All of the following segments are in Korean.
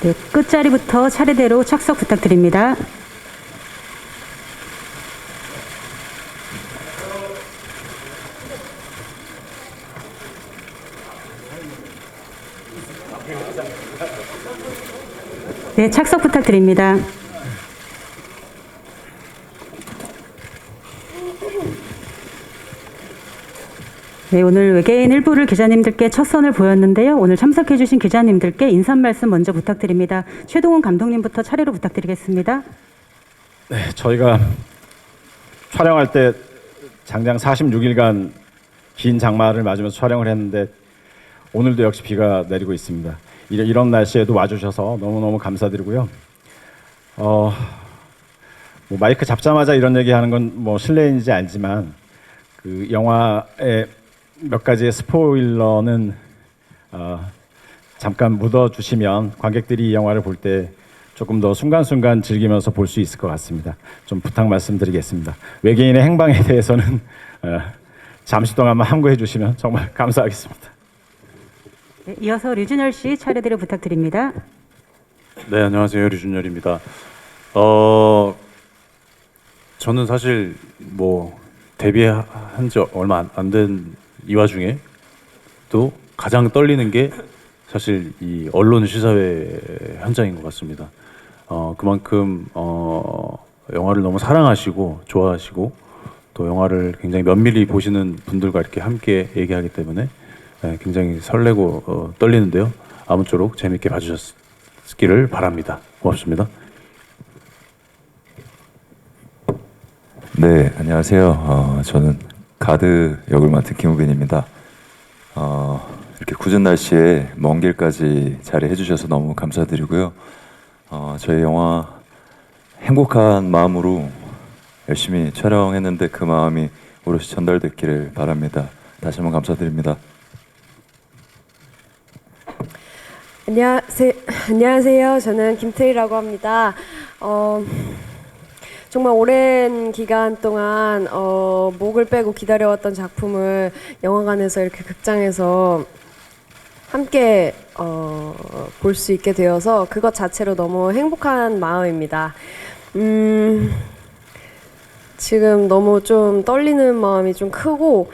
네, 끝자리부터 차례대로 착석 부탁드립니다. 네, 착석 부탁드립니다. 네, 오늘 외계인 일부를 기자님들께 첫 선을 보였는데요. 오늘 참석해주신 기자님들께 인사 말씀 먼저 부탁드립니다. 최동훈 감독님부터 차례로 부탁드리겠습니다. 네, 저희가 촬영할 때 장장 46일간 긴 장마를 맞으면서 촬영을 했는데 오늘도 역시 비가 내리고 있습니다. 이런 날씨에도 와주셔서 너무너무 감사드리고요. 뭐 마이크 잡자마자 이런 얘기하는 건 뭐 실례인지 알지만 그 영화의 몇 가지의 스포일러는 잠깐 묻어주시면 관객들이 이 영화를 볼 때 조금 더 순간순간 즐기면서 볼 수 있을 것 같습니다. 좀 부탁 말씀드리겠습니다. 외계인의 행방에 대해서는 잠시 동안만 함구해 주시면 정말 감사하겠습니다. 네, 이어서 류준열 씨 차례대로 부탁드립니다. 네, 안녕하세요. 류준열입니다. 저는 사실 뭐 데뷔한 지 얼마 안 된 이 와중에 또 가장 떨리는 게 사실 이 언론 시사회 현장인 것 같습니다. 그만큼 영화를 너무 사랑하시고 좋아하시고 또 영화를 굉장히 면밀히 보시는 분들과 이렇게 함께 얘기하기 때문에 굉장히 설레고 떨리는데요. 아무쪼록 재밌게 봐주셨기를 바랍니다. 고맙습니다. 네, 안녕하세요. 저는 가드 역을 맡은 김우빈입니다. 이렇게 굳은 날씨에 먼 길까지 자리해 주셔서 너무 감사드리고요. 저희 영화 행복한 마음으로 열심히 촬영했는데 그 마음이 오롯이 전달됐기를 바랍니다. 다시 한번 감사드립니다. 안녕하세요. 저는 김태희라고 합니다. 정말 오랜 기간 동안 목을 빼고 기다려왔던 작품을 영화관에서 이렇게 극장에서 함께 볼 수 있게 되어서 그것 자체로 너무 행복한 마음입니다. 지금 너무 좀 떨리는 마음이 좀 크고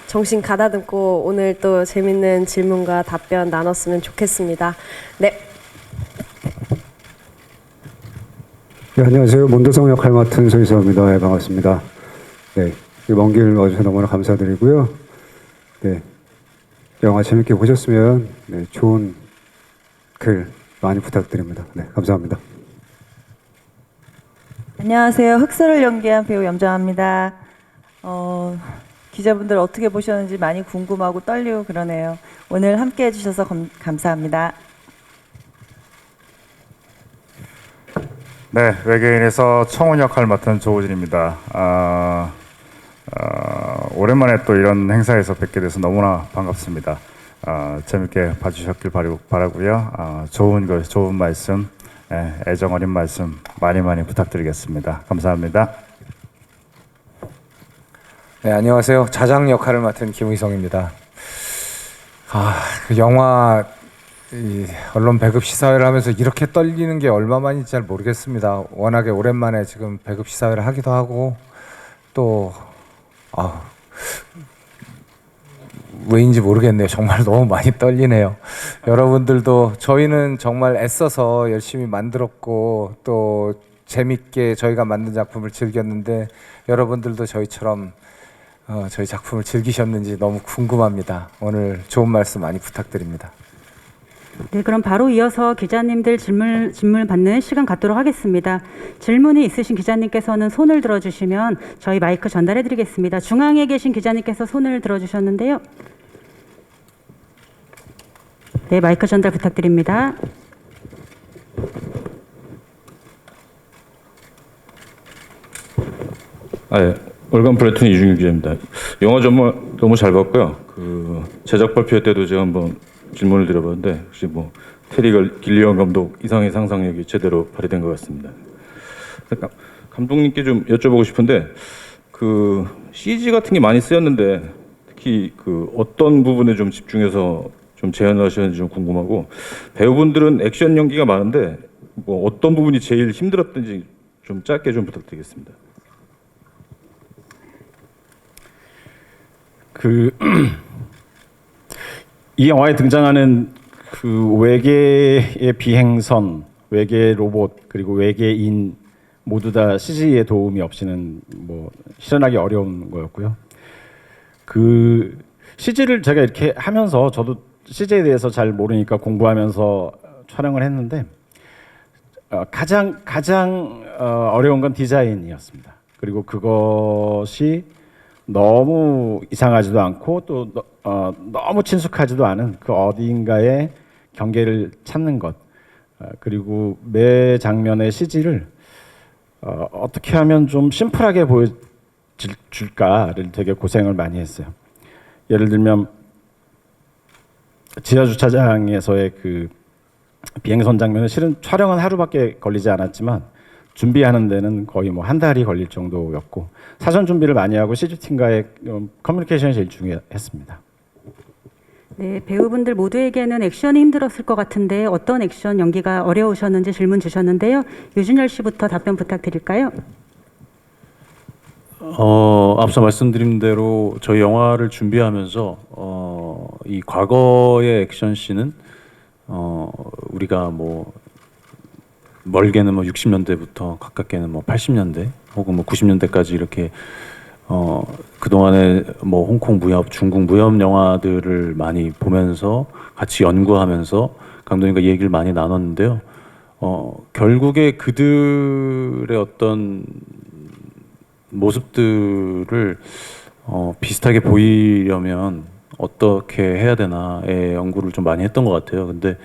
정신 가다듬고 오늘 또 재밌는 질문과 답변 나눴으면 좋겠습니다. 네. 네, 안녕하세요. 몬도성 역할 맡은 소희서입니다. 네, 반갑습니다. 네, 먼 길 와주셔서 너무나 감사드리고요. 네, 영화 재밌게 보셨으면 좋은 글 많이 부탁드립니다. 네, 감사합니다. 안녕하세요. 흑서를 연기한 배우 염정아입니다. 기자분들 어떻게 보셨는지 많이 궁금하고 떨리고 그러네요. 오늘 함께 해주셔서 감사합니다. 네, 외계인에서 청운 역할 맡은 조우진입니다. 오랜만에 또 이런 행사에서 뵙게 돼서 너무나 반갑습니다. 재밌게 봐주셨길 바라고요. 좋은 말씀, 애정 어린 말씀 많이 부탁드리겠습니다. 감사합니다. 네, 안녕하세요. 자장 역할을 맡은 김의성입니다. 그 영화 언론 배급 시사회를 하면서 이렇게 떨리는 게 얼마만인지 잘 모르겠습니다. 워낙에 오랜만에 지금 배급 시사회를 하기도 하고 또 왜인지 모르겠네요. 정말 너무 많이 떨리네요. 여러분들도 저희는 정말 애써서 열심히 만들었고 또 재밌게 저희가 만든 작품을 즐겼는데 여러분들도 저희처럼 저희 작품을 즐기셨는지 너무 궁금합니다. 오늘 좋은 말씀 많이 부탁드립니다. 네, 그럼 바로 이어서 기자님들 질문 받는 시간 갖도록 하겠습니다. 질문이 있으신 기자님께서는 손을 들어주시면 저희 마이크 전달해 드리겠습니다. 중앙에 계신 기자님께서 손을 들어주셨는데요. 네, 마이크 전달 부탁드립니다. 예. 월간 플래툰 이중규 기자입니다. 영화 정말 너무 잘 봤고요. 그 제작 발표 때도 제가 한번 질문을 드려봤는데 혹시 뭐 테리 길리언 감독 이상의 상상력이 제대로 발휘된 것 같습니다. 감독님께 좀 여쭤보고 싶은데 그 CG 같은 게 많이 쓰였는데 특히 그 어떤 부분에 좀 집중해서 좀 제안을 하셨는지 좀 궁금하고, 배우분들은 액션 연기가 많은데 뭐 어떤 부분이 제일 힘들었던지 좀 짧게 좀 부탁드리겠습니다. 이 영화에 등장하는 그 외계의 비행선, 외계 로봇 그리고 외계인 모두 다 CG의 도움이 없이는 뭐 실현하기 어려운 거였고요. 그 CG를 제가 이렇게 하면서 저도 CG에 대해서 잘 모르니까 공부하면서 촬영을 했는데 가장 어려운 건 디자인이었습니다. 그리고 그것이 너무 이상하지도 않고 또 너무 친숙하지도 않은 그 어디인가의 경계를 찾는 것, 그리고 매 장면의 CG를 어떻게 하면 좀 심플하게 보여줄까를 되게 고생을 많이 했어요. 예를 들면 지하 주차장에서의 그 비행선 장면은 실은 촬영은 하루밖에 걸리지 않았지만 준비하는 데는 거의 뭐 한 달이 걸릴 정도였고, 사전 준비를 많이 하고 CG팀과의 커뮤니케이션이 제일 중요했습니다. 네, 배우분들 모두에게는 액션이 힘들었을 것 같은데 어떤 액션 연기가 어려우셨는지 질문 주셨는데요. 유준열 씨부터 답변 부탁드릴까요? 앞서 말씀드린 대로 저희 영화를 준비하면서 이 과거의 액션 씬은 우리가 뭐 멀게는 뭐 60년대부터 가깝게는 뭐 80년대 혹은 뭐 90년대까지 이렇게 그동안에 뭐 홍콩 무협, 중국 무협 영화들을 많이 보면서 같이 연구하면서 감독님과 얘기를 많이 나눴는데요. 결국에 그들의 어떤 모습들을 비슷하게 보이려면 어떻게 해야 되나의 연구를 좀 많이 했던 것 같아요. 근데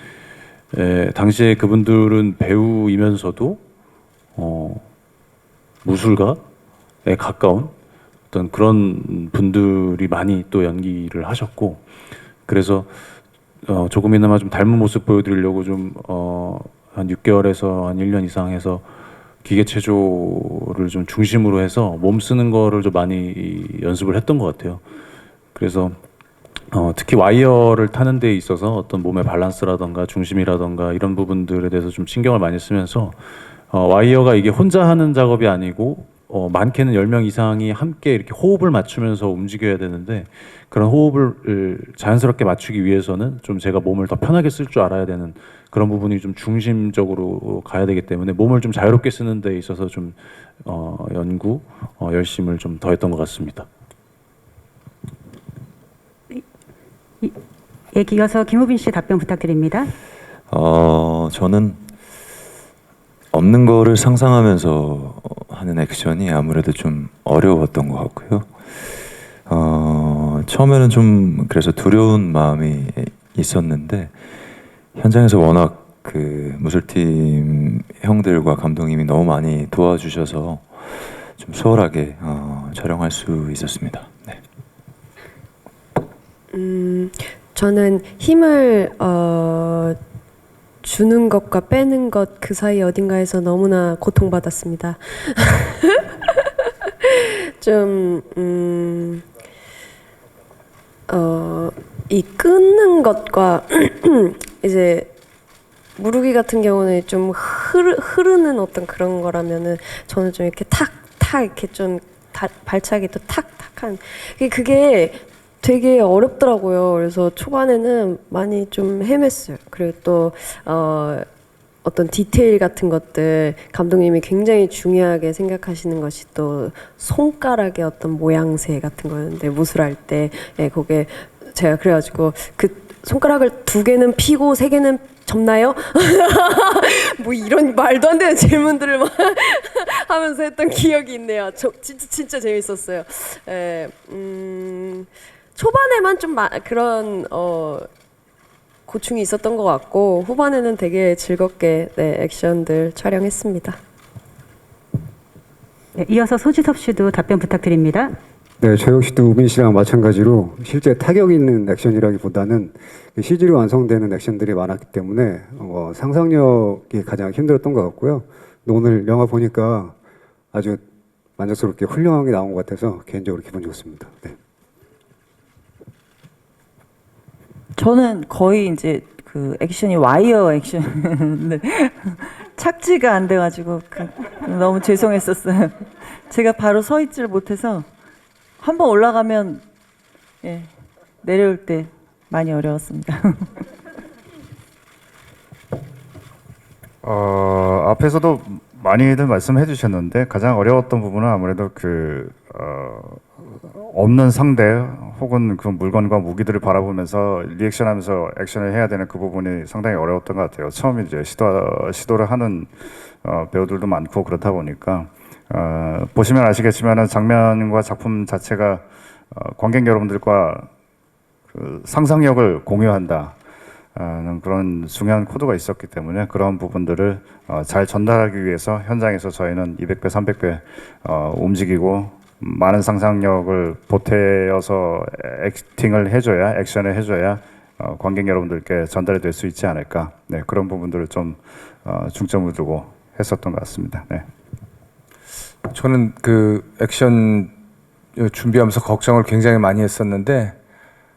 당시에 그분들은 배우이면서도 무술가에 가까운 어떤 그런 분들이 많이 또 연기를 하셨고, 그래서 조금이나마 좀 닮은 모습 보여드리려고 좀 한 6개월에서 한 1년 이상 해서 기계 체조를 좀 중심으로 해서 몸 쓰는 거를 좀 많이 연습을 했던 것 같아요. 그래서 특히 와이어를 타는 데 있어서 어떤 몸의 밸런스라던가 중심이라던가 이런 부분들에 대해서 좀 신경을 많이 쓰면서 와이어가 이게 혼자 하는 작업이 아니고 많게는 10명 이상이 함께 이렇게 호흡을 맞추면서 움직여야 되는데, 그런 호흡을 자연스럽게 맞추기 위해서는 좀 제가 몸을 더 편하게 쓸 줄 알아야 되는 그런 부분이 좀 중심적으로 가야 되기 때문에 몸을 좀 자유롭게 쓰는 데 있어서 좀 연구, 열심을 좀 더했던 것 같습니다. 예, 이어서 김우빈 씨 답변 부탁드립니다. 저는 없는 거를 상상하면서 하는 액션이 아무래도 좀 어려웠던 것 같고요. 처음에는 좀 그래서 두려운 마음이 있었는데, 현장에서 워낙 그 무술팀 형들과 감독님이 너무 많이 도와주셔서 좀 수월하게 촬영할 수 있었습니다. 네. 저는 힘을 주는 것과 빼는 것 그 사이 어딘가에서 너무나 고통받았습니다. 좀 이 끊는 것과 이제 무르기 같은 경우는 좀 흐르는 어떤 그런 거라면은 저는 좀 이렇게 탁탁 이렇게 좀 발차기 또 탁탁한 그게 되게 어렵더라고요. 그래서 초반에는 많이 좀 헤맸어요. 그리고 또 어떤 디테일 같은 것들 감독님이 굉장히 중요하게 생각하시는 것이 또 손가락의 어떤 모양새 같은 거였는데, 무술할 때 그게 제가 그래가지고 그 손가락을 2개는 피고 3개는 접나요? 뭐 이런 말도 안 되는 질문들을 막 하면서 했던 기억이 있네요. 진짜 재밌었어요. 초반에만 좀 그런 고충이 있었던 것 같고, 후반에는 되게 즐겁게 액션들 촬영했습니다. 네, 이어서 소지섭 씨도 답변 부탁드립니다. 네, 저 역시도 우빈 씨랑 마찬가지로 실제 타격 있는 액션이라기보다는 CG로 완성되는 액션들이 많았기 때문에 상상력이 가장 힘들었던 것 같고요. 오늘 영화 보니까 아주 만족스럽게 훌륭하게 나온 것 같아서 개인적으로 기분 좋습니다. 네. 저는 거의 이제 그 액션이 와이어 액션인데 착지가 안 돼가지고 너무 죄송했었어요. 제가 바로 서 있지를 못해서 한번 올라가면 예, 내려올 때 많이 어려웠습니다. 앞에서도 많이들 말씀해 주셨는데 가장 어려웠던 부분은 아무래도 없는 상대 혹은 그 물건과 무기들을 바라보면서 리액션하면서 액션을 해야 되는 그 부분이 상당히 어려웠던 것 같아요. 처음에 이제 시도를 하는 배우들도 많고 그렇다 보니까 보시면 아시겠지만은 장면과 작품 자체가 관객 여러분들과 그 상상력을 공유한다. 그런 중요한 코드가 있었기 때문에 그런 부분들을 잘 전달하기 위해서 현장에서 저희는 200배, 300배 움직이고 많은 상상력을 보태어서 액팅을 해줘야 액션을 해줘야 관객 여러분들께 전달이 될 수 있지 않을까. 네, 그런 부분들을 좀 중점을 두고 했었던 것 같습니다. 네. 저는 그 액션 준비하면서 걱정을 굉장히 많이 했었는데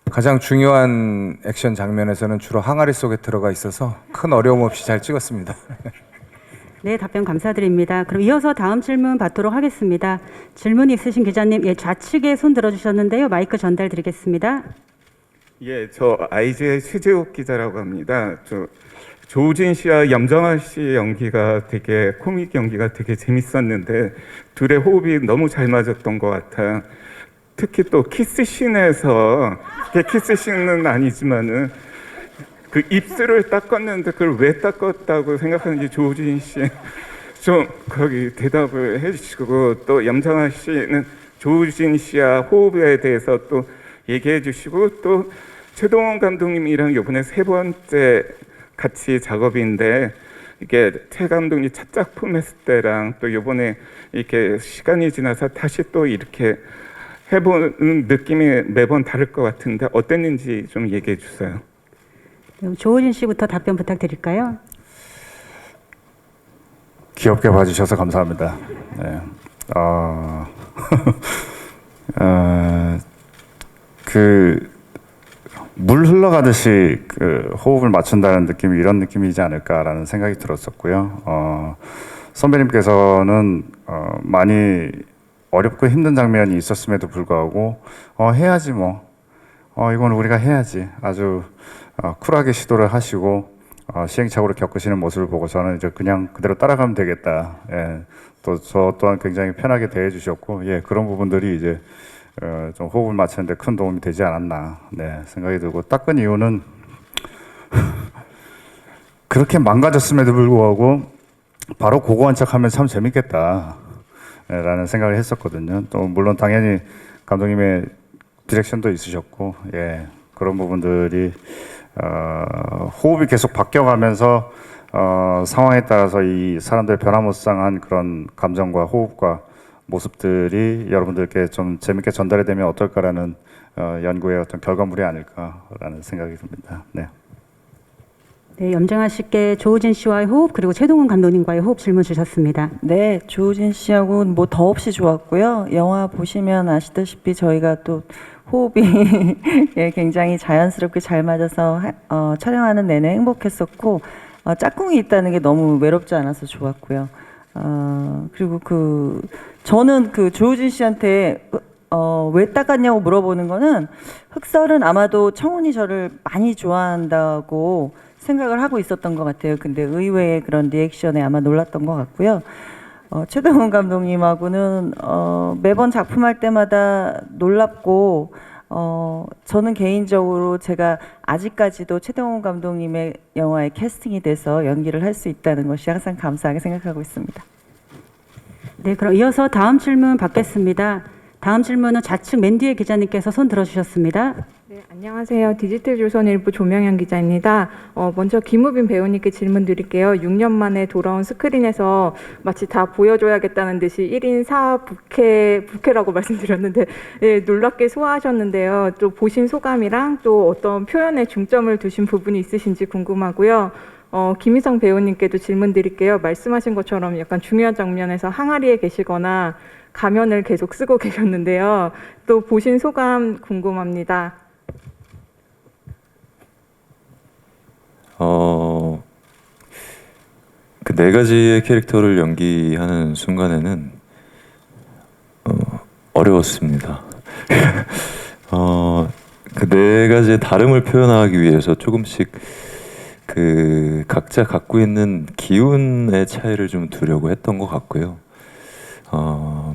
가장 중요한 액션 장면에서는 주로 항아리 속에 들어가 있어서 큰 어려움 없이 잘 찍었습니다. 네, 답변 감사드립니다. 그럼 이어서 다음 질문 받도록 하겠습니다. 질문 있으신 기자님, 예, 좌측에 손 들어주셨는데요. 마이크 전달드리겠습니다. 예, 저 IG의 최재욱 기자라고 합니다. 조우진 씨와 염정아 씨의 연기가 되게 코믹 연기가 되게 재밌었는데 둘의 호흡이 너무 잘 맞았던 것 같아요. 특히 또 키스씬에서 키스씬은 아니지만은 그 입술을 닦았는데 그걸 왜 닦았다고 생각하는지 조우진 씨 좀 거기 대답을 해주시고 또 염정아 씨는 조우진 씨와 호흡에 대해서 또 얘기해 주시고 또 최동원 감독님이랑 이번에 세 번째 같이 작업인데 이게 최 감독님 첫 작품 했을 때랑 또 이번에 이렇게 시간이 지나서 다시 또 이렇게 해보는 느낌이 매번 다를 것 같은데 어땠는지 좀 얘기해 주세요. 조우진 씨부터 답변 부탁드릴까요? 귀엽게 봐주셔서 감사합니다. 네. 물 흘러가듯이 그 호흡을 맞춘다는 느낌이 이런 느낌이지 않을까라는 생각이 들었었고요. 선배님께서는 많이 어렵고 힘든 장면이 있었음에도 불구하고 해야지 뭐 이건 우리가 해야지 아주 쿨하게 시도를 하시고 시행착오를 겪으시는 모습을 보고 저는 이제 그냥 그대로 따라가면 되겠다. 예. 또 저 또한 굉장히 편하게 대해주셨고 예, 그런 부분들이 이제 좀 호흡을 맞추는데 큰 도움이 되지 않았나 네, 생각이 들고 닦은 이유는 그렇게 망가졌음에도 불구하고 바로 고고한 척하면 참 재밌겠다 라는 생각을 했었거든요. 또 물론 당연히 감독님의 디렉션도 있으셨고 예, 그런 부분들이 호흡이 계속 바뀌어가면서 상황에 따라서 이 사람들의 변화무쌍한 그런 감정과 호흡과 모습들이 여러분들께 좀 재밌게 전달이 되면 어떨까라는 연구의 어떤 결과물이 아닐까라는 생각이 듭니다. 네. 네, 염정아 씨께 조우진 씨와의 호흡 그리고 최동훈 감독님과의 호흡 질문 주셨습니다. 네, 조우진 씨하고 뭐 더없이 좋았고요. 영화 보시면 아시다시피 저희가 또 호흡이 예, 굉장히 자연스럽게 잘 맞아서 촬영하는 내내 행복했었고 짝꿍이 있다는 게 너무 외롭지 않아서 좋았고요. 그리고 저는 조우진 씨한테 왜 닦았냐고 물어보는 거는 흑설은 아마도 청훈이 저를 많이 좋아한다고 생각을 하고 있었던 것 같아요. 근데 의외의 그런 리액션에 아마 놀랐던 것 같고요. 최동훈 감독님하고는 매번 작품할 때마다 놀랍고 저는 개인적으로 제가 아직까지도 최동훈 감독님의 영화에 캐스팅이 돼서 연기를 할 수 있다는 것이 항상 감사하게 생각하고 있습니다. 네, 그럼 이어서 다음 질문 받겠습니다. 다음 질문은 좌측 맨 뒤에 기자님께서 손 들어주셨습니다. 네, 안녕하세요. 디지털조선일보 조명현 기자입니다. 먼저 김우빈 배우님께 질문 드릴게요. 6년 만에 돌아온 스크린에서 마치 다 보여줘야겠다는 듯이 1인 4부캐라고 말씀드렸는데 네, 놀랍게 소화하셨는데요. 또 보신 소감이랑 또 어떤 표현에 중점을 두신 부분이 있으신지 궁금하고요. 김희성 배우님께도 질문 드릴게요. 말씀하신 것처럼 약간 중요한 장면에서 항아리에 계시거나 가면을 계속 쓰고 계셨는데요. 또 보신 소감 궁금합니다. 그 네 가지의 캐릭터를 연기하는 순간에는 어려웠습니다. 그 네 가지의 다름을 표현하기 위해서 조금씩 그 각자 갖고 있는 기운의 차이를 좀 두려고 했던 것 같고요.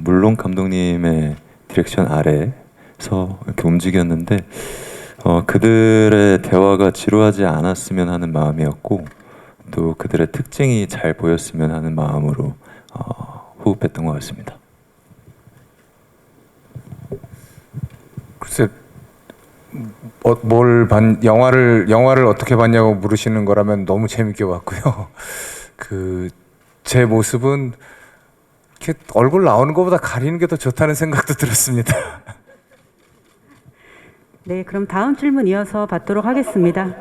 물론 감독님의 디렉션 아래서 이렇게 움직였는데 그들의 대화가 지루하지 않았으면 하는 마음이었고 또 그들의 특징이 잘 보였으면 하는 마음으로 호흡했던 것 같습니다. 글쎄 영화를 어떻게 봤냐고 물으시는 거라면 너무 재밌게 봤고요. 그 제 모습은 이렇게 얼굴 나오는 것보다 가리는 게 더 좋다는 생각도 들었습니다. 네, 그럼 다음 질문 이어서 받도록 하겠습니다.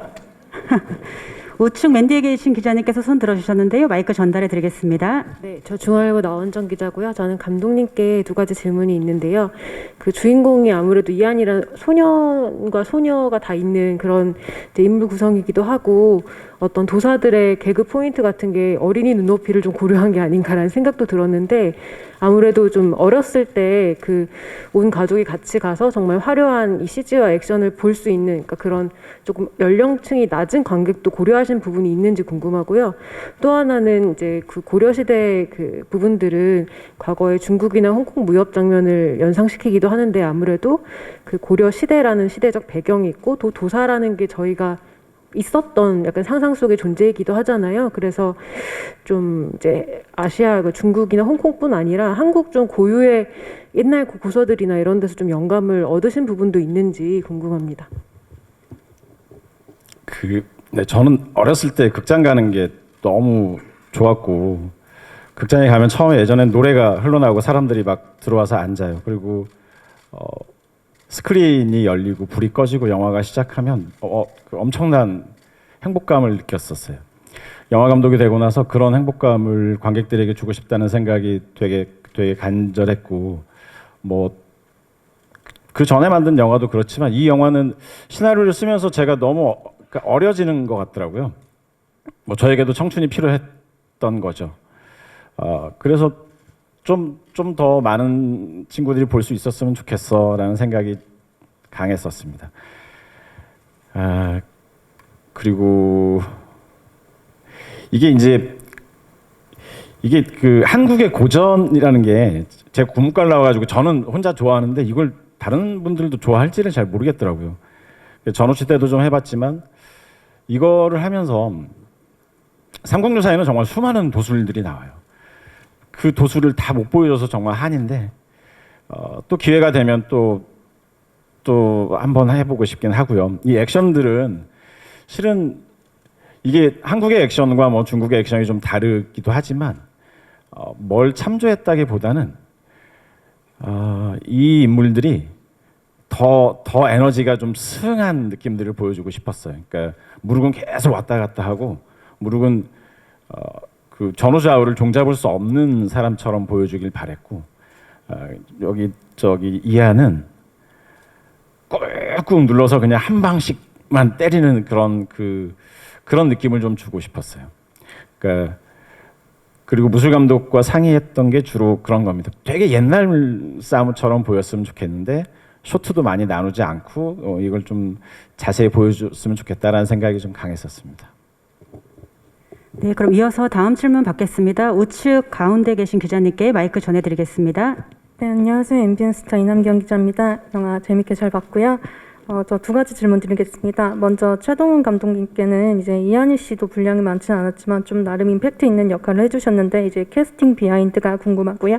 우측 맨 뒤에 계신 기자님께서 손 들어주셨는데요. 마이크 전달해 드리겠습니다. 네, 저 중앙일보 나원정 기자고요. 저는 감독님께 두 가지 질문이 있는데요. 그 주인공이 아무래도 이한이란 소년과 소녀가 다 있는 그런 이제 인물 구성이기도 하고 어떤 도사들의 개그 포인트 같은 게 어린이 눈높이를 좀 고려한 게 아닌가라는 생각도 들었는데 아무래도 좀 어렸을 때 그 온 가족이 같이 가서 정말 화려한 이 CG와 액션을 볼 수 있는 그러니까 그런 조금 연령층이 낮은 관객도 고려하신 부분이 있는지 궁금하고요. 또 하나는 이제 그 고려시대 그 부분들은 과거에 중국이나 홍콩 무협 장면을 연상시키기도 하는데 아무래도 그 고려시대라는 시대적 배경이 있고 또 도사라는 게 저희가 있었던 약간 상상 속의 존재이기도 하잖아요. 그래서 좀 이제 아시아 그 중국이나 홍콩뿐 아니라 한국 좀 고유의 옛날 고서들이나 이런 데서 좀 영감을 얻으신 부분도 있는지 궁금합니다. 네, 저는 어렸을 때 극장 가는 게 너무 좋았고 극장에 가면 처음에 예전엔 노래가 흘러나오고 사람들이 막 들어와서 앉아요. 그리고 스크린이 열리고 불이 꺼지고 영화가 시작하면 그 엄청난 행복감을 느꼈었어요. 영화 감독이 되고 나서 그런 행복감을 관객들에게 주고 싶다는 생각이 되게 간절했고 뭐 그 전에 만든 영화도 그렇지만 이 영화는 시나리오를 쓰면서 제가 너무 어려지는 것 같더라고요. 뭐 저에게도 청춘이 필요했던 거죠. 그래서 좀 더 많은 친구들이 볼 수 있었으면 좋겠어라는 생각이 강했었습니다. 그리고 이게 그 한국의 고전이라는 게 제가 국문과를 나와가지고 저는 혼자 좋아하는데 이걸 다른 분들도 좋아할지를 잘 모르겠더라고요. 전우치 때도 좀 해봤지만 이거를 하면서 삼국유사에는 정말 수많은 도술들이 나와요. 그 도술을 다 못 보여줘서 정말 한인데 또 기회가 되면 또 한번 해보고 싶긴 하고요. 이 액션들은 실은 이게 한국의 액션과 뭐 중국의 액션이 좀 다르기도 하지만 뭘 참조했다기보다는 이 인물들이 더 에너지가 좀 승한 느낌들을 보여주고 싶었어요. 그러니까 무릎은 계속 왔다 갔다 하고 무릎은 그 전후좌우를 종잡을 수 없는 사람처럼 보여주길 바랬고 저기 이하는 꾹꾹 눌러서 그냥 한 방씩만 때리는 그런 느낌을 좀 주고 싶었어요. 그러니까 그리고 무술 감독과 상의했던 게 주로 그런 겁니다. 되게 옛날 싸움처럼 보였으면 좋겠는데 쇼트도 많이 나누지 않고 이걸 좀 자세히 보여줬으면 좋겠다라는 생각이 좀 강했었습니다. 네, 그럼 이어서 다음 질문 받겠습니다. 우측 가운데 계신 기자님께 마이크 전해드리겠습니다. 네, 안녕하세요. MBN 스타 이남경 기자입니다. 영화 재밌게 잘 봤고요. 저 두 가지 질문 드리겠습니다. 먼저 최동훈 감독님께는 이제 이한희 씨도 분량이 많지는 않았지만 좀 나름 임팩트 있는 역할을 해주셨는데 이제 캐스팅 비하인드가 궁금하고요.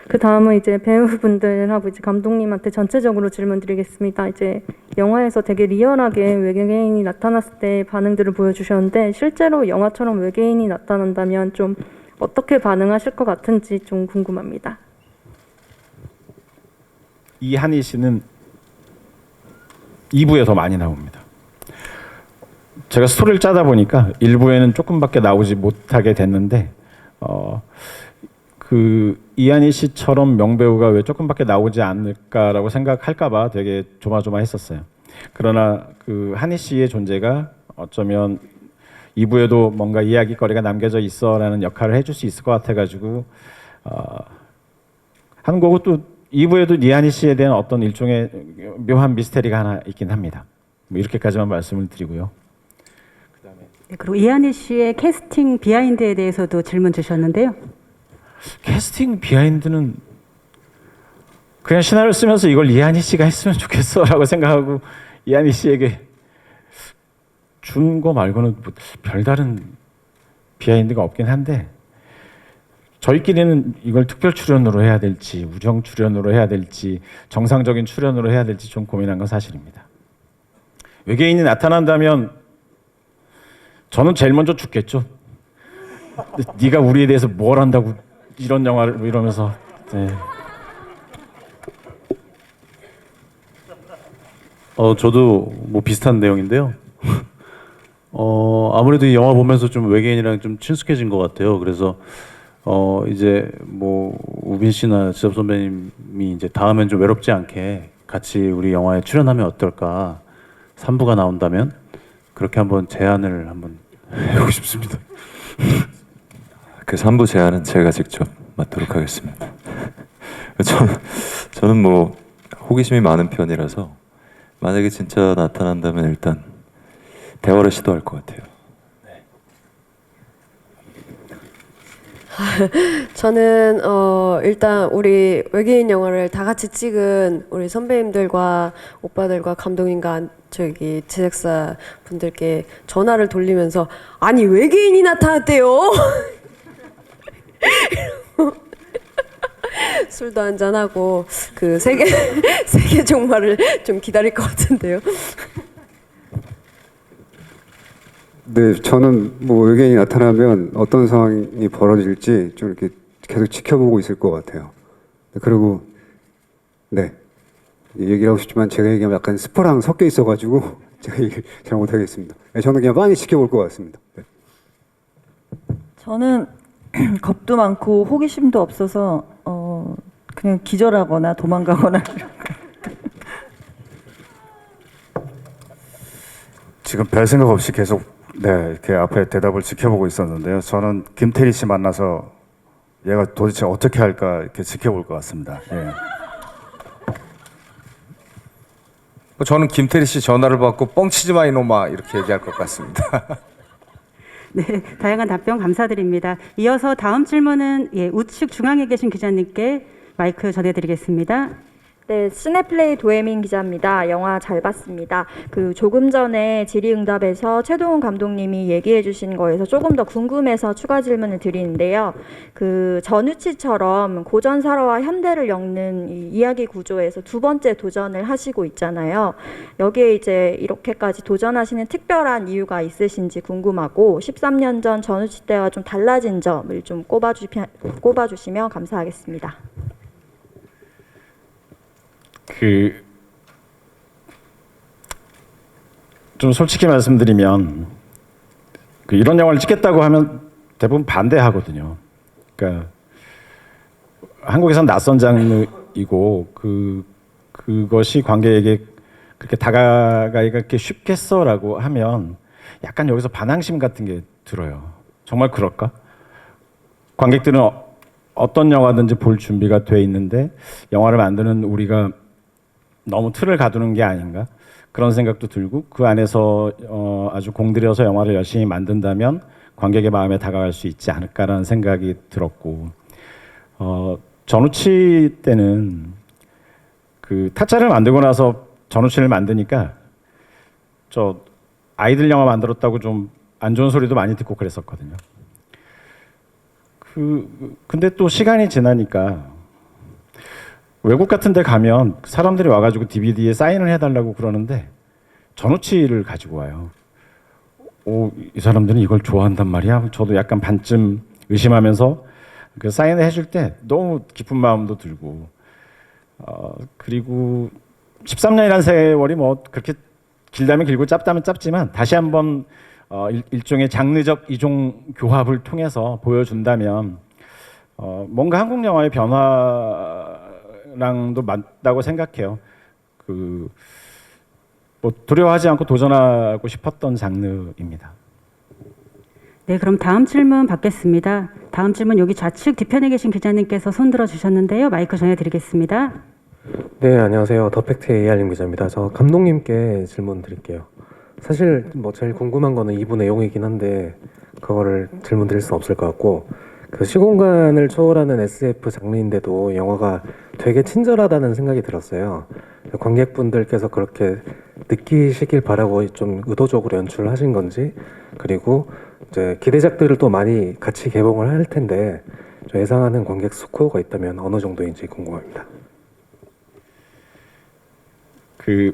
그 다음은 이제 배우분들하고 이제 감독님한테 전체적으로 질문드리겠습니다. 이제 영화에서 되게 리얼하게 외계인이 나타났을 때 반응들을 보여주셨는데 실제로 영화처럼 외계인이 나타난다면 좀 어떻게 반응하실 것 같은지 좀 궁금합니다. 이한희 씨는 2부에 더 많이 나옵니다. 제가 스토리를 짜다 보니까 1부에는 조금밖에 나오지 못하게 됐는데 그 이한희 씨처럼 명배우가 왜 조금밖에 나오지 않을까라고 생각할까봐 되게 조마조마했었어요. 그러나 그 한희 씨의 존재가 어쩌면 2부에도 뭔가 이야기거리가 남겨져 있어라는 역할을 해줄 수 있을 것 같아가지고 하는 거고, 또 2부에도 이한희 씨에 대한 어떤 일종의 묘한 미스테리가 하나 있긴 합니다. 뭐 이렇게까지만 말씀을 드리고요. 네, 그리고 이한희 씨의 캐스팅 비하인드에 대해서도 질문 주셨는데요. 캐스팅 비하인드는 그냥 시나리오 쓰면서 이걸 이한희 씨가 했으면 좋겠어라고 생각하고 이한희 씨에게 준 거 말고는 뭐 별다른 비하인드가 없긴 한데, 저희끼리는 이걸 특별 출연으로 해야 될지 우정 출연으로 해야 될지 정상적인 출연으로 해야 될지 좀 고민한 건 사실입니다. 외계인이 나타난다면 저는 제일 먼저 죽겠죠. 네가 우리에 대해서 뭘 안다고 이런 영화를 뭐 이러면서. 네. 저도 뭐 비슷한 내용인데요. 아무래도 이 영화 보면서 좀 외계인이랑 좀 친숙해진 것 같아요. 그래서 이제 뭐 우빈 씨나 지섭 선배님이 이제 다음엔 좀 외롭지 않게 같이 우리 영화에 출연하면 어떨까? 3부가 나온다면 그렇게 한번 제안을 한번 해보고 싶습니다. 그 3부 제안은 제가 직접 맡도록 하겠습니다. 저는 뭐 호기심이 많은 편이라서 만약에 진짜 나타난다면 일단 대화를 시도할 것 같아요. 저는 일단 우리 외계인 영화를 다 같이 찍은 우리 선배님들과 오빠들과 감독님과 저기 제작사 분들께 전화를 돌리면서, 아니 외계인이 나타났대요. 술도 한잔 하고 그 세계 종말을 좀 기다릴 것 같은데요. 네, 저는 뭐 외계인이 나타나면 어떤 상황이 벌어질지 좀 이렇게 계속 지켜보고 있을 것 같아요. 그리고 네, 얘기를 하고 싶지만 제가 얘기하면 약간 스포랑 섞여 있어가지고 제가 얘기를 잘 못하겠습니다. 네, 저는 그냥 많이 지켜볼 것 같습니다. 네. 저는 겁도 많고 호기심도 없어서 그냥 기절하거나 도망가거나. 지금 별 생각 없이 계속 이렇게 앞에 대답을 지켜보고 있었는데요. 저는 김태리 씨 만나서 얘가 도대체 어떻게 할까 이렇게 지켜볼 것 같습니다. 예. 저는 김태리 씨 전화를 받고 뻥치지 마 이놈아 이렇게 얘기할 것 같습니다. 네, 다양한 답변 감사드립니다. 이어서 다음 질문은 우측 중앙에 계신 기자님께 마이크 전해드리겠습니다. 네, 시네플레이 도혜민 기자입니다. 영화 잘 봤습니다. 조금 전에 질의응답에서 최동훈 감독님이 얘기해 주신 거에서 조금 더 궁금해서 추가 질문을 드리는데요. 전우치처럼 고전사라와 현대를 엮는 이 이야기 구조에서 두 번째 도전을 하시고 있잖아요. 여기에 이제 이렇게까지 도전하시는 특별한 이유가 있으신지 궁금하고 13년 전 전우치 때와 좀 달라진 점을 좀 꼽아주시면 감사하겠습니다. 좀 솔직히 말씀드리면 이런 영화를 찍겠다고 하면 대부분 반대하거든요. 그러니까 한국에선 낯선 장르이고 그것이 관객에게 그렇게 다가가기가 그렇게 쉽겠어라고 하면 약간 여기서 반항심 같은 게 들어요. 정말 그럴까? 관객들은 어떤 영화든지 볼 준비가 돼 있는데 영화를 만드는 우리가 너무 틀을 가두는 게 아닌가, 그런 생각도 들고, 그 안에서 아주 공들여서 영화를 열심히 만든다면 관객의 마음에 다가갈 수 있지 않을까라는 생각이 들었고, 전우치 때는 타짜를 만들고 나서 전우치를 만드니까 저 아이들 영화 만들었다고 좀 안 좋은 소리도 많이 듣고 그랬었거든요. 근데 또 시간이 지나니까 외국 같은 데 가면 사람들이 와가지고 DVD에 사인을 해달라고 그러는데 전우치를 가지고 와요. 이 사람들은 이걸 좋아한단 말이야. 저도 약간 반쯤 의심하면서 사인을 해줄 때 너무 기쁜 마음도 들고, 그리고 13년이라는 세월이 뭐 그렇게 길다면 길고 짧다면 짧지만 다시 한번 일종의 장르적 이종 교합을 통해서 보여준다면 뭔가 한국 영화의 변화랑도 맞다고 생각해요. 뭐 두려워하지 않고 도전하고 싶었던 장르입니다. 네, 그럼 다음 질문 받겠습니다. 다음 질문 여기 좌측 뒤편에 계신 기자님께서 손 들어 주셨는데요. 마이크 전해드리겠습니다. 네, 안녕하세요. 더팩트의 이알림 기자입니다. 저 감독님께 질문 드릴게요. 사실 뭐 제일 궁금한 거는 2부 내용이긴 한데 그거를 질문 드릴 수는 없을 것 같고, 그 시공간을 초월하는 SF 장르인데도 영화가 되게 친절하다는 생각이 들었어요. 관객분들께서 그렇게 느끼시길 바라고 좀 의도적으로 연출을 하신 건지, 그리고 이제 기대작들을 또 많이 같이 개봉을 할 텐데 예상하는 관객 스코어가 있다면 어느 정도인지 궁금합니다. 이게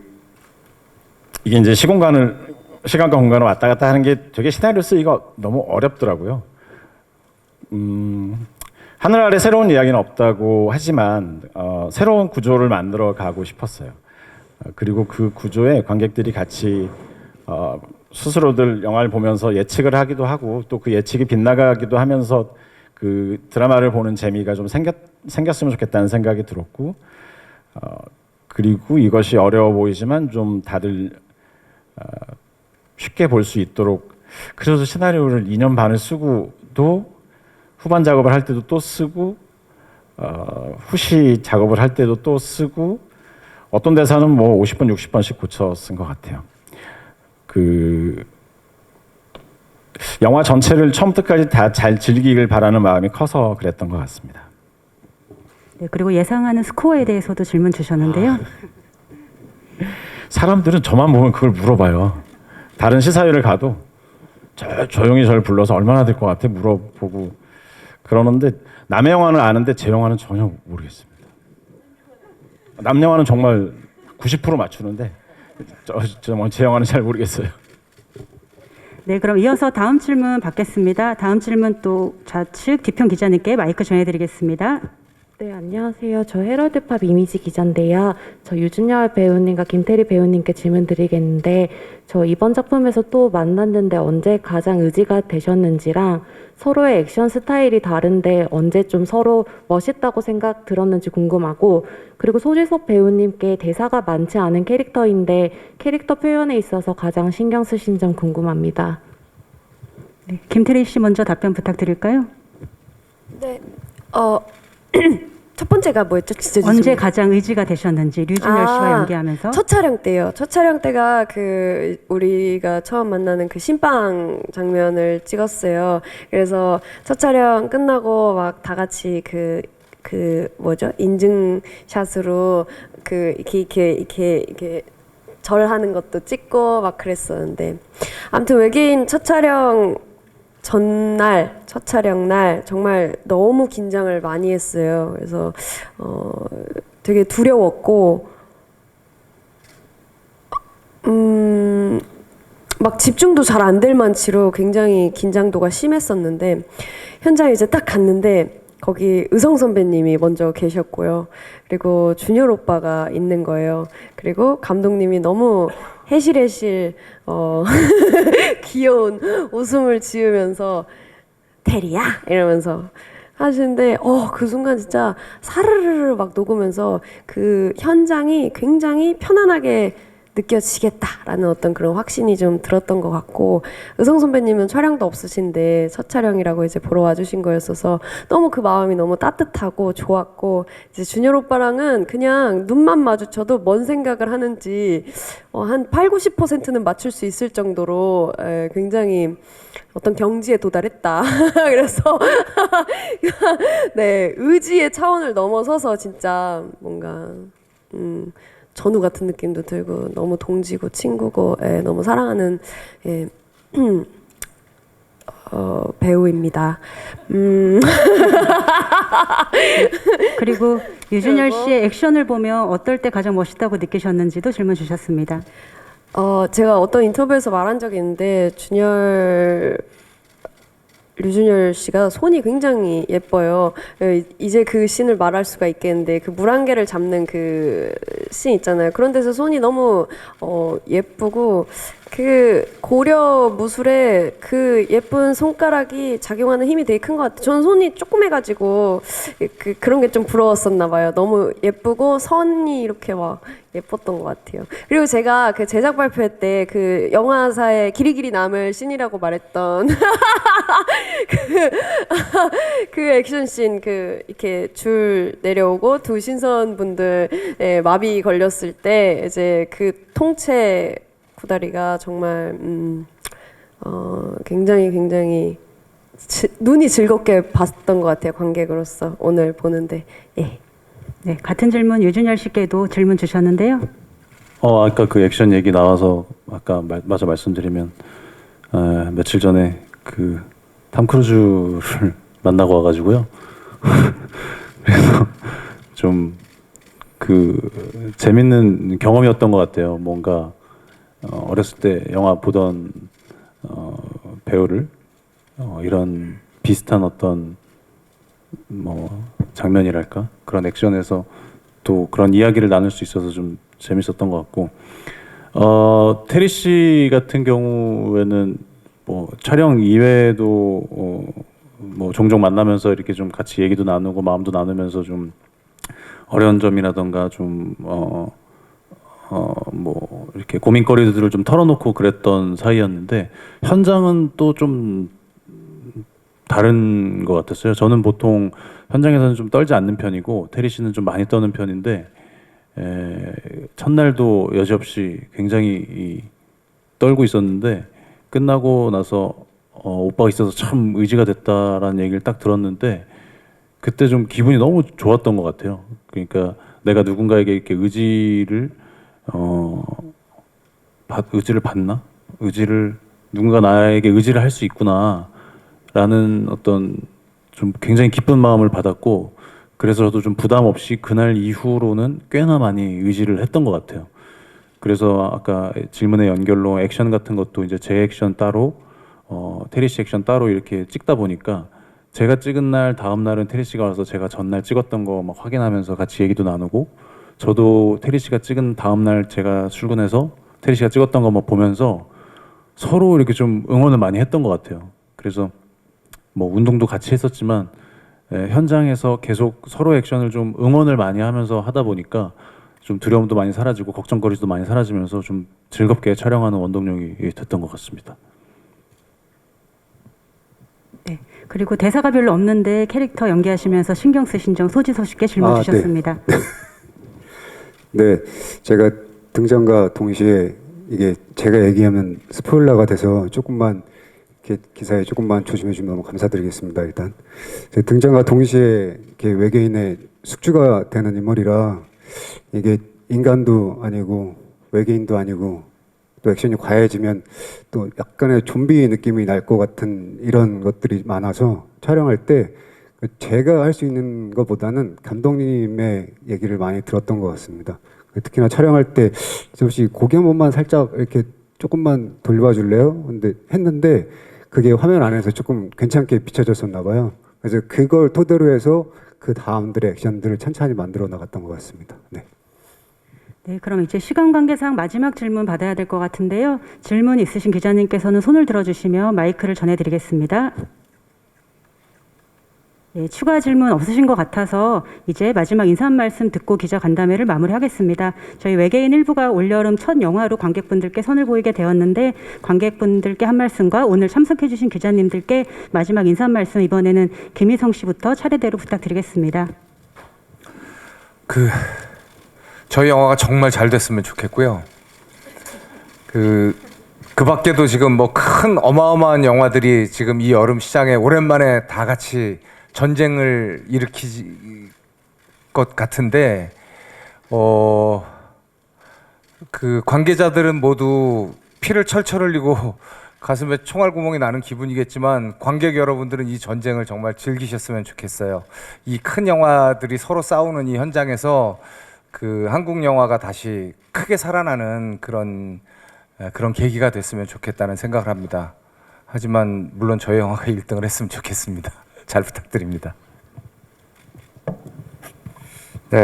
이제 시간과 공간을 왔다 갔다 하는 게 되게 시나리오 쓰기가 너무 어렵더라고요. 하늘 아래 새로운 이야기는 없다고 하지만 새로운 구조를 만들어 가고 싶었어요. 그리고 그 구조에 관객들이 같이 스스로들 영화를 보면서 예측을 하기도 하고 또 그 예측이 빗나가기도 하면서 그 드라마를 보는 재미가 좀 생겼으면 좋겠다는 생각이 들었고, 그리고 이것이 어려워 보이지만 좀 다들 쉽게 볼 수 있도록, 그래서 시나리오를 2년 반을 쓰고도 후반 작업을 할 때도 또 쓰고 후시 작업을 할 때도 또 쓰고 어떤 대사는 뭐 50번, 60번씩 고쳐 쓴 것 같아요. 영화 전체를 처음부터까지 다 잘 즐기길 바라는 마음이 커서 그랬던 것 같습니다. 네, 그리고 예상하는 스코어에 대해서도 질문 주셨는데요. 사람들은 저만 보면 그걸 물어봐요. 다른 시사회를 가도 조용히 저를 불러서 얼마나 될 것 같아 물어보고 그러는데, 남의 영화는 아는데 제 영화는 전혀 모르겠습니다. 남 영화는 정말 90% 맞추는데 제 영화는 잘 모르겠어요. 네, 그럼 이어서 다음 질문 받겠습니다. 다음 질문 또 좌측 뒤편 기자님께 마이크 전해드리겠습니다. 네, 안녕하세요. 저 헤럴드팝 이미지 기자인데요. 저 유준열 배우님과 김태리 배우님께 질문 드리겠는데, 저 이번 작품에서 또 만났는데 언제 가장 의지가 되셨는지랑 서로의 액션 스타일이 다른데 언제 좀 서로 멋있다고 생각 들었는지 궁금하고, 그리고 소지섭 배우님께 대사가 많지 않은 캐릭터인데 캐릭터 표현에 있어서 가장 신경 쓰신 점 궁금합니다. 네, 김태리 씨 먼저 답변 부탁드릴까요? 네, 첫 번째가 뭐였죠? 진짜 언제 가장 의지가 되셨는지 류준열 씨와 연기하면서. 첫 촬영 때요. 첫 촬영 때가 우리가 처음 만나는 그 신빵 장면을 찍었어요. 그래서 첫 촬영 끝나고 막 다 같이 뭐죠? 인증샷으로 이렇게 절하는 것도 찍고 막 그랬었는데, 아무튼 외계인 첫 촬영 전날, 첫 촬영 날 정말 너무 긴장을 많이 했어요. 그래서 되게 두려웠고 막 집중도 잘 안 될 만치로 굉장히 긴장도가 심했었는데, 현장에 이제 딱 갔는데 거기 의성 선배님이 먼저 계셨고요. 그리고 준열 오빠가 있는 거예요. 그리고 감독님이 너무 해실해실 귀여운 웃음을 지으면서 테리야 이러면서 하시는데 그 순간 진짜 사르르르 막 녹으면서 그 현장이 굉장히 편안하게 느껴지겠다라는 어떤 그런 확신이 좀 들었던 것 같고, 의성 선배님은 촬영도 없으신데 첫 촬영이라고 이제 보러 와주신 거였어서 너무 그 마음이 너무 따뜻하고 좋았고, 이제 준열 오빠랑은 그냥 눈만 마주쳐도 뭔 생각을 하는지 한 80~90%는 맞출 수 있을 정도로 굉장히 어떤 경지에 도달했다. 그래서 네, 의지의 차원을 넘어서서 진짜 뭔가 전우 같은 느낌도 들고 너무 동지고 친구고 너무 사랑하는 배우입니다. 그리고 유준열 씨의 액션을 보면 어떨 때 가장 멋있다고 느끼셨는지도 질문 주셨습니다. 제가 어떤 인터뷰에서 말한 적이 있는데 류준열 씨가 손이 굉장히 예뻐요. 이제 그 씬을 말할 수가 있겠는데, 그 물안개를 잡는 그 씬 있잖아요. 그런 데서 손이 너무 예쁘고 그 고려 무술에 그 예쁜 손가락이 작용하는 힘이 되게 큰 것 같아요. 저는 손이 조그매가지고 그런 게 좀 부러웠었나 봐요. 너무 예쁘고 선이 이렇게 막 예뻤던 것 같아요. 그리고 제가 그 제작 발표회 때 그 영화사에 길이길이 남을 씬이라고 말했던 그 액션씬 이렇게 줄 내려오고 두 신선분들 마비 걸렸을 때 이제 그 통째 구다리가 정말 굉장히 눈이 즐겁게 봤던 것 같아요. 관객으로서 오늘 보는데. 예. 네, 같은 질문 유준열 씨께도 질문 주셨는데요. 아까 그 액션 얘기 나와서 아까 마저 말씀드리면 며칠 전에 그 탐 크루즈를 만나고 와가지고요. 그래서 좀 그 재밌는 경험이었던 것 같아요. 뭔가 어렸을 때 영화 보던 배우를 이런 비슷한 어떤 뭐 장면이랄까 그런 액션에서 또 그런 이야기를 나눌 수 있어서 좀 재밌었던 것 같고 테리 씨 같은 경우에는 뭐 촬영 이외에도 뭐 종종 만나면서 이렇게 좀 같이 얘기도 나누고 마음도 나누면서 좀 어려운 점이라던가 좀 뭐 이렇게 고민거리들을 좀 털어놓고 그랬던 사이였는데 현장은 또 좀 다른 것 같았어요. 저는 보통 현장에서는 좀 떨지 않는 편이고 테리 씨는 좀 많이 떠는 편인데 첫날도 여지없이 굉장히 떨고 있었는데 끝나고 나서 오빠가 있어서 참 의지가 됐다라는 얘기를 딱 들었는데 그때 좀 기분이 너무 좋았던 것 같아요. 그러니까 내가 누군가에게 이렇게 의지를 받나? 누군가 나에게 의지를 할 수 있구나 라는 어떤 좀 굉장히 기쁜 마음을 받았고 그래서 저도 좀 부담 없이 그날 이후로는 꽤나 많이 의지를 했던 것 같아요. 그래서 아까 질문의 연결로 액션 같은 것도 이제 제 액션 따로 테리 씨 액션 따로 이렇게 찍다 보니까 제가 찍은 날 다음 날은 테리 씨가 와서 제가 전날 찍었던 거 막 확인하면서 같이 얘기도 나누고 저도 테리 씨가 찍은 다음 날 제가 출근해서 테리 씨가 찍었던 거 막 보면서 서로 이렇게 좀 응원을 많이 했던 것 같아요. 그래서 뭐 운동도 같이 했었지만 현장에서 계속 서로 액션을 좀 응원을 많이 하면서 하다 보니까 좀 두려움도 많이 사라지고 걱정거리도 많이 사라지면서 좀 즐겁게 촬영하는 원동력이 됐던 것 같습니다. 네, 그리고 대사가 별로 없는데 캐릭터 연기하시면서 신경 쓰신 점 소지서 씨께 질문 주셨습니다. 네, 제가 등장과 동시에 이게 제가 얘기하면 스포일러가 돼서 조금만 이렇게 기사에 조금만 조심해 주면 너무 감사드리겠습니다. 일단 제 등장과 동시에 이렇게 외계인의 숙주가 되는 인물이라 이게 인간도 아니고 외계인도 아니고 또 액션이 과해지면 또 약간의 좀비 느낌이 날 것 같은 이런 것들이 많아서 촬영할 때 제가 할 수 있는 것보다는 감독님의 얘기를 많이 들었던 것 같습니다. 특히나 촬영할 때 혹시 고개 한 번만 살짝 이렇게 조금만 돌봐 줄래요? 근데 했는데 그게 화면 안에서 조금 괜찮게 비춰졌었나 봐요. 그래서 그걸 토대로 해서 그 다음들의 액션들을 천천히 만들어 나갔던 것 같습니다. 네. 네, 그럼 이제 시간 관계상 마지막 질문 받아야 될 것 같은데요. 질문 있으신 기자님께서는 손을 들어주시면 마이크를 전해드리겠습니다. 네, 추가 질문 없으신 것 같아서 이제 마지막 인사 한 말씀 듣고 기자 간담회를 마무리하겠습니다. 저희 외계인 일부가 올여름 첫 영화로 관객분들께 선을 보이게 되었는데 관객분들께 한 말씀과 오늘 참석해 주신 기자님들께 마지막 인사 한 말씀 이번에는 김희성 씨부터 차례대로 부탁드리겠습니다. 저희 영화가 정말 잘 됐으면 좋겠고요. 그 밖에도 지금 뭐 큰 어마어마한 영화들이 지금 이 여름 시장에 오랜만에 다 같이 전쟁을 일으킬 것 같은데 그 관계자들은 모두 피를 철철 흘리고 가슴에 총알 구멍이 나는 기분이겠지만 관객 여러분들은 이 전쟁을 정말 즐기셨으면 좋겠어요. 이 큰 영화들이 서로 싸우는 이 현장에서 그 한국 영화가 다시 크게 살아나는 그런 계기가 됐으면 좋겠다는 생각을 합니다. 하지만 물론 저희 영화가 1등을 했으면 좋겠습니다. 잘 부탁드립니다. 네,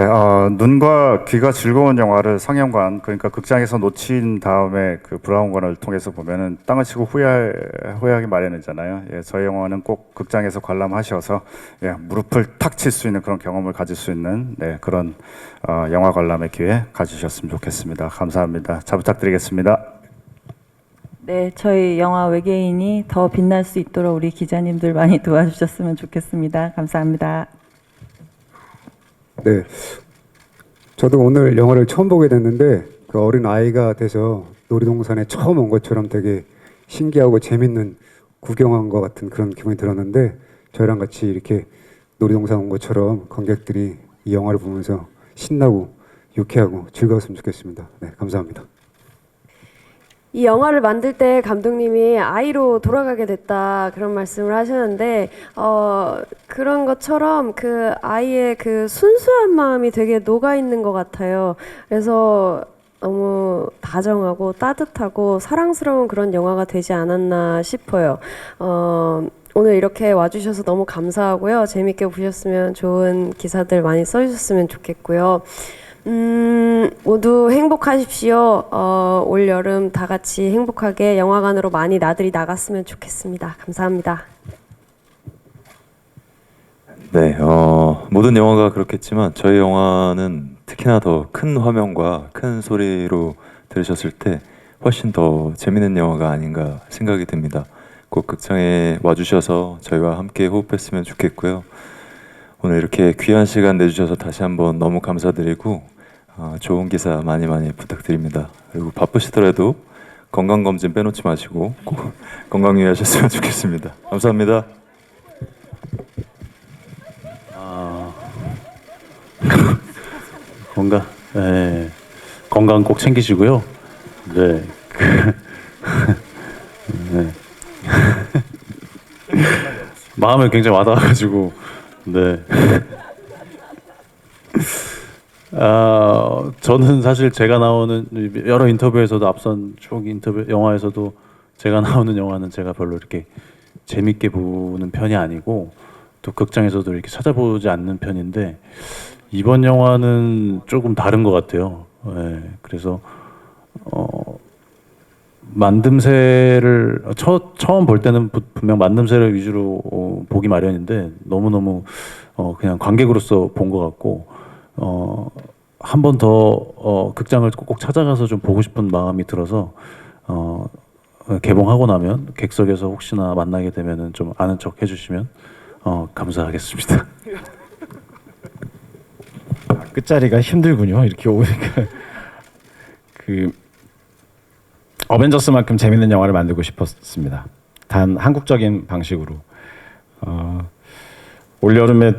눈과 귀가 즐거운 영화를 상영관, 그러니까 극장에서 놓친 다음에 그 브라운관을 통해서 보면은 땅을 치고 후회하기 마련이잖아요. 예, 저희 영화는 꼭 극장에서 관람하셔서 예, 무릎을 탁 칠 수 있는 그런 경험을 가질 수 있는 네, 그런 영화 관람의 기회 가지셨으면 좋겠습니다. 감사합니다. 잘 부탁드리겠습니다. 네, 저희 영화 외계인이 더 빛날 수 있도록 우리 기자님들 많이 도와주셨으면 좋겠습니다. 감사합니다. 네, 저도 오늘 영화를 처음 보게 됐는데 그 어린 아이가 돼서 놀이동산에 처음 온 것처럼 되게 신기하고 재밌는 구경한 것 같은 그런 기분이 들었는데 저희랑 같이 이렇게 놀이동산 온 것처럼 관객들이 이 영화를 보면서 신나고 유쾌하고 즐거웠으면 좋겠습니다. 네, 감사합니다. 이 영화를 만들 때 감독님이 아이로 돌아가게 됐다 그런 말씀을 하셨는데 그런 것처럼 그 아이의 그 순수한 마음이 되게 녹아 있는 것 같아요. 그래서 너무 다정하고 따뜻하고 사랑스러운 그런 영화가 되지 않았나 싶어요. 오늘 이렇게 와주셔서 너무 감사하고요. 재밌게 보셨으면 좋은 기사들 많이 써주셨으면 좋겠고요. 모두 행복하십시오. 올 여름 다 같이 행복하게 영화관으로 많이 나들이 나갔으면 좋겠습니다. 감사합니다. 네, 모든 영화가 그렇겠지만 저희 영화는 특히나 더 큰 화면과 큰 소리로 들으셨을 때 훨씬 더 재밌는 영화가 아닌가 생각이 듭니다. 꼭 극장에 와주셔서 저희와 함께 호흡했으면 좋겠고요. 오늘 이렇게 귀한 시간 내주셔서 다시 한번 너무 감사드리고 좋은 기사 많이 부탁드립니다. 그리고 바쁘시더라도 건강검진 빼놓지 마시고 꼭 건강 유의하셨으면 좋겠습니다. 감사합니다. 건강 꼭 챙기시고요. 네. 네. 마음에 굉장히 와닿아가지고 네. 저는 사실 제가 나오는 여러 인터뷰에서도 앞선 쭉 인터뷰 영화에서도 제가 나오는 영화는 제가 별로 이렇게 재밌게 보는 편이 아니고 또 극장에서도 이렇게 찾아보지 않는 편인데 이번 영화는 조금 다른 것 같아요. 네, 그래서 만듦새를 처음 볼 때는 분명 만듦새를 위주로 보기 마련인데 너무너무 그냥 관객으로서 본 것 같고 한 번 더 극장을 꼭 찾아가서 좀 보고 싶은 마음이 들어서 개봉하고 나면 객석에서 혹시나 만나게 되면은 좀 아는 척 해주시면 감사하겠습니다. 끝자리가 힘들군요. 이렇게 오니까 그 어벤져스만큼 재밌는 영화를 만들고 싶었습니다. 단 한국적인 방식으로 올 여름에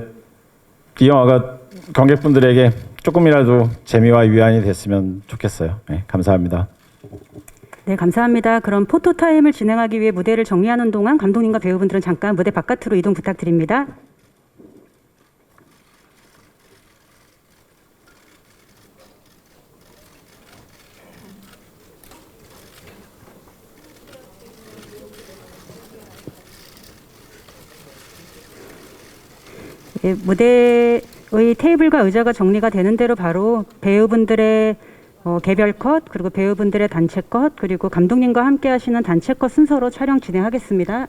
이 영화가 관객분들에게 조금이라도 재미와 위안이 됐으면 좋겠어요. 네, 감사합니다. 네, 감사합니다. 그럼 포토타임을 진행하기 위해 무대를 정리하는 동안 감독님과 배우분들은 잠깐 무대 바깥으로 이동 부탁드립니다. 예, 무대의 테이블과 의자가 정리가 되는 대로 바로 배우분들의 개별 컷, 그리고 배우분들의 단체 컷, 그리고 감독님과 함께 하시는 단체 컷 순서로 촬영 진행하겠습니다.